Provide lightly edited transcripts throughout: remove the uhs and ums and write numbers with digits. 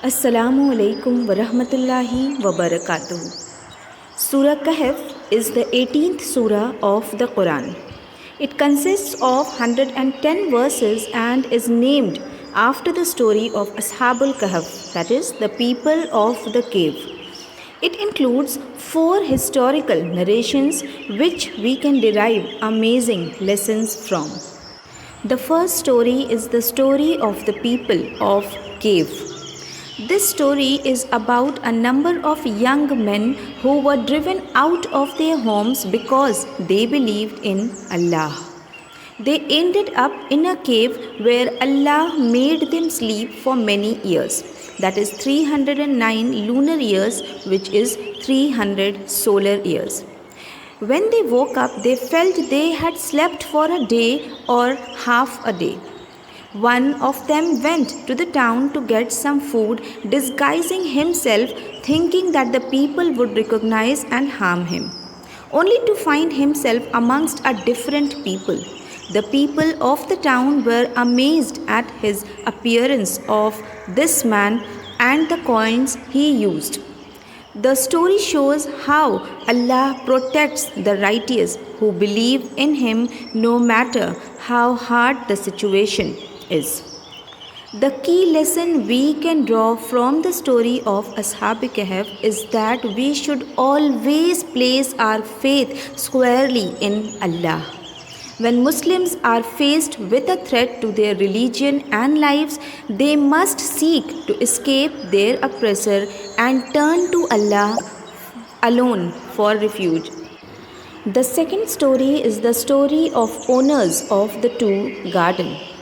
Assalamu alaikum wa rahmatullahi wa barakatuh. Surah Kahf is the 18th surah of the Quran. It consists of 110 verses and is named after the story of Ashab Al Kahf, that is, the people of the cave. It includes 4 historical narrations which we can derive amazing lessons from. The first story is the story of the people of cave. This story is about a number of young men who were driven out of their homes because they believed in Allah. They ended up in a cave where Allah made them sleep for many years. That is 309 lunar years, which is 300 solar years. When they woke up, they felt they had slept for a day or half a day. One of them went to the town to get some food, disguising himself, thinking that the people would recognize and harm him, only to find himself amongst a different people. The people of the town were amazed at his appearance of this man and the coins he used. The story shows how Allah protects the righteous who believe in Him no matter how hard the situation is. The key lesson we can draw from the story of Ashab Kahf is that we should always place our faith squarely in Allah. When Muslims are faced with a threat to their religion and lives, they must seek to escape their oppressor and turn to Allah alone for refuge. The second story is the story of owners of the 2 gardens.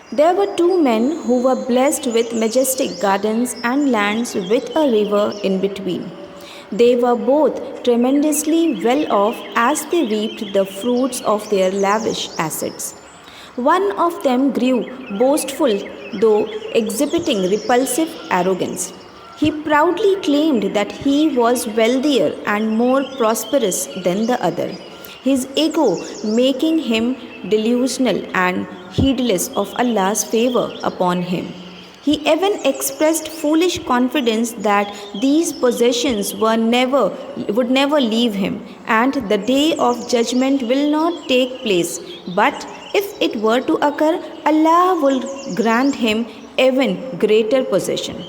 There were 2 men who were blessed with majestic gardens and lands with a river in between. They were both tremendously well off as they reaped the fruits of their lavish assets. One of them grew boastful, though exhibiting repulsive arrogance. He proudly claimed that he was wealthier and more prosperous than the other, his ego making him delusional and heedless of Allah's favor upon him. He even expressed foolish confidence that these possessions would never leave him, and the day of judgment will not take place. But if it were to occur, Allah will grant him even greater possession.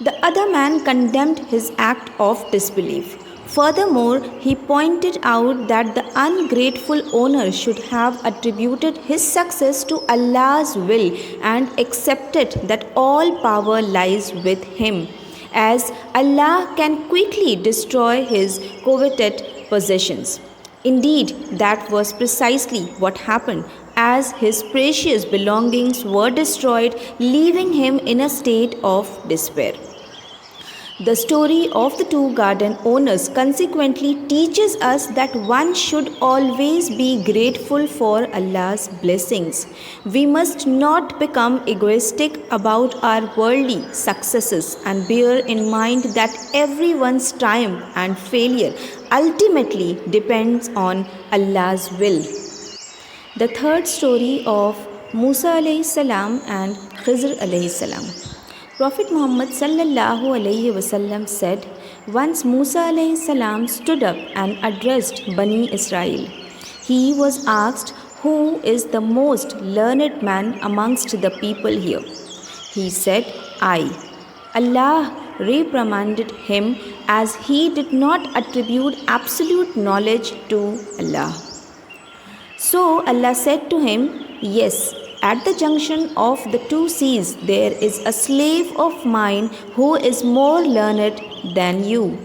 The other man condemned his act of disbelief. Furthermore, he pointed out that the ungrateful owner should have attributed his success to Allah's will and accepted that all power lies with him, as Allah can quickly destroy his coveted possessions. Indeed, that was precisely what happened, as his precious belongings were destroyed, leaving him in a state of despair. The story of the 2 garden owners consequently teaches us that one should always be grateful for Allah's blessings. We must not become egoistic about our worldly successes and bear in mind that everyone's triumph and failure ultimately depends on Allah's will. The third story of Musa alayhi salam and Khizr alayhi salam. Prophet Muhammad sallallahu alayhi wasallam said, once Musa alayhi salam stood up and addressed Bani Israel. He was asked, who is the most learned man amongst the people here? He said, I. Allah reprimanded him as he did not attribute absolute knowledge to Allah. So Allah said to him, yes, at the junction of the 2 seas there is a slave of mine who is more learned than you.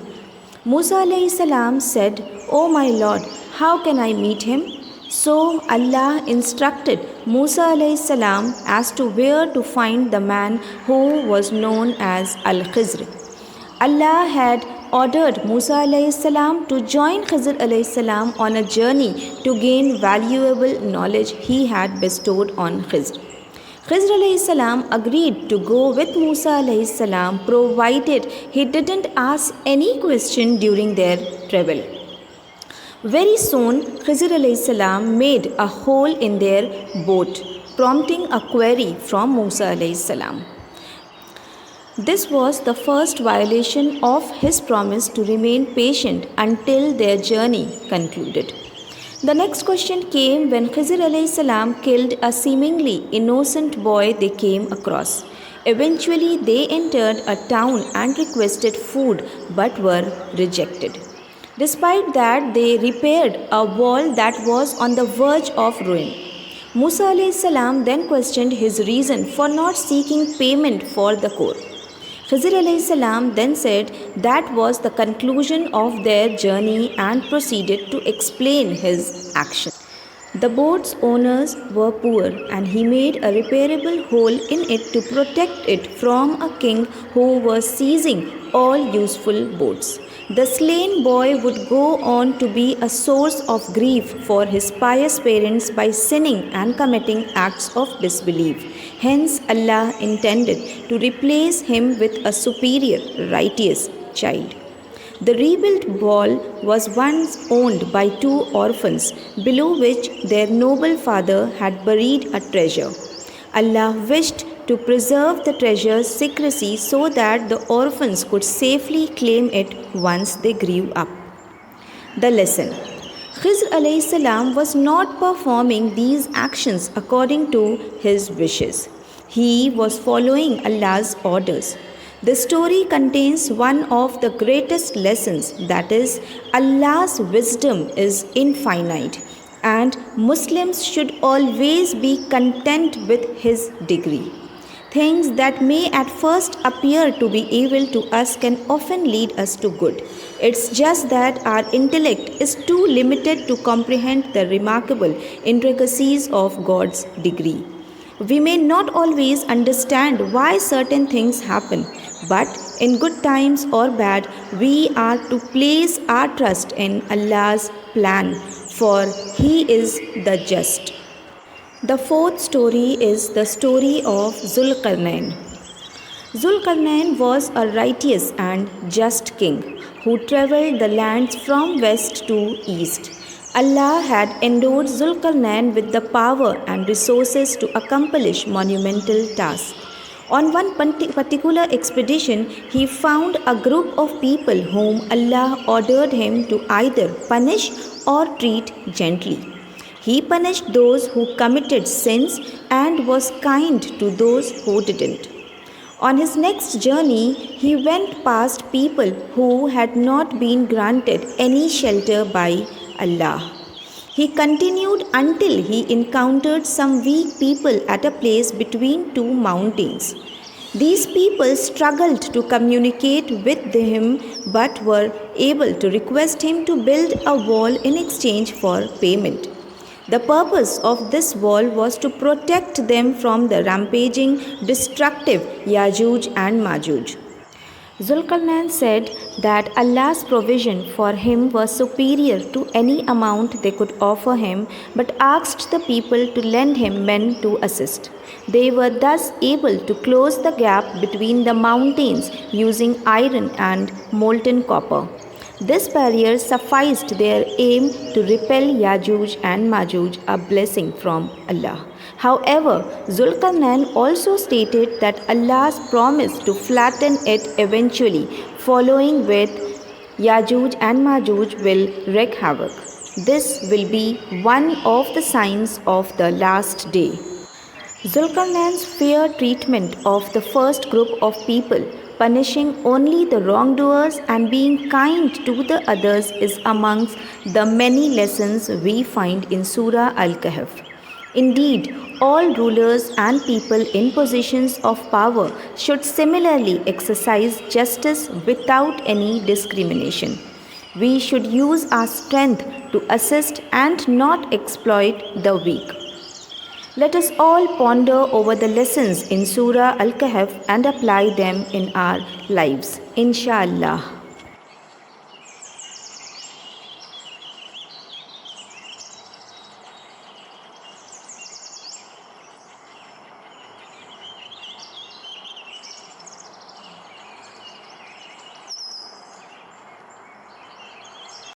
Musa alayhi salam said, O my Lord, how can I meet him? So Allah instructed Musa alayhi salam as to where to find the man who was known as Al-Khizr. Allah had ordered Musa alayhi salam to join Khizr alayhi salam on a journey to gain valuable knowledge he had bestowed on Khizr. Khizr alayhi salam agreed to go with Musa alayhi salam provided he didn't ask any question during their travel. Very soon Khizr alayhi salam made a hole in their boat, prompting a query from Musa alayhi salam. This was the first violation of his promise to remain patient until their journey concluded. The next question came when Khizr alayhi salam killed a seemingly innocent boy they came across. Eventually, they entered a town and requested food but were rejected. Despite that, they repaired a wall that was on the verge of ruin. Musa alayhi salam then questioned his reason for not seeking payment for the core. Khizr alayhi salam then said that was the conclusion of their journey and proceeded to explain his action. The boat's owners were poor and he made a repairable hole in it to protect it from a king who was seizing all useful boats. The slain boy would go on to be a source of grief for his pious parents by sinning and committing acts of disbelief. Hence, Allah intended to replace him with a superior, righteous child. The rebuilt wall was once owned by two orphans, below which their noble father had buried a treasure. Allah wished to preserve the treasure's secrecy so that the orphans could safely claim it once they grew up. The lesson: Khizr alayhi salam was not performing these actions according to his wishes. He was following Allah's orders. The story contains one of the greatest lessons, that is, Allah's wisdom is infinite and Muslims should always be content with His degree. Things that may at first appear to be evil to us can often lead us to good. It's just that our intellect is too limited to comprehend the remarkable intricacies of God's degree. We may not always understand why certain things happen, but in good times or bad, we are to place our trust in Allah's plan, for He is the just. The fourth story is the story of Zulkahnan. Zulkahnan was a righteous and just king who travelled the lands from west to east. Allah had endowed Zulkahnan with the power and resources to accomplish monumental tasks. On one particular expedition, he found a group of people whom Allah ordered him to either punish or treat gently. He punished those who committed sins and was kind to those who didn't. On his next journey, he went past people who had not been granted any shelter by Allah. He continued until he encountered some weak people at a place between two mountains. These people struggled to communicate with him but were able to request him to build a wall in exchange for payment. The purpose of this wall was to protect them from the rampaging, destructive Yajuj and Majuj. Zulkahnan said that Allah's provision for him was superior to any amount they could offer him, but asked the people to lend him men to assist. They were thus able to close the gap between the mountains using iron and molten copper. This barrier sufficed their aim to repel Yajuj and Majuj, a blessing from Allah. However, Zulkahnan also stated that Allah's promise to flatten it eventually, following with Yajuj and Majuj, will wreak havoc. This will be one of the signs of the last day. Zulkarnain's fair treatment of the first group of people, punishing only the wrongdoers and being kind to the others, is amongst the many lessons we find in Surah Al Kahf. Indeed, all rulers and people in positions of power should similarly exercise justice without any discrimination. We should use our strength to assist and not exploit the weak. Let us all ponder over the lessons in Surah Al Kahf and apply them in our lives, Insha'Allah.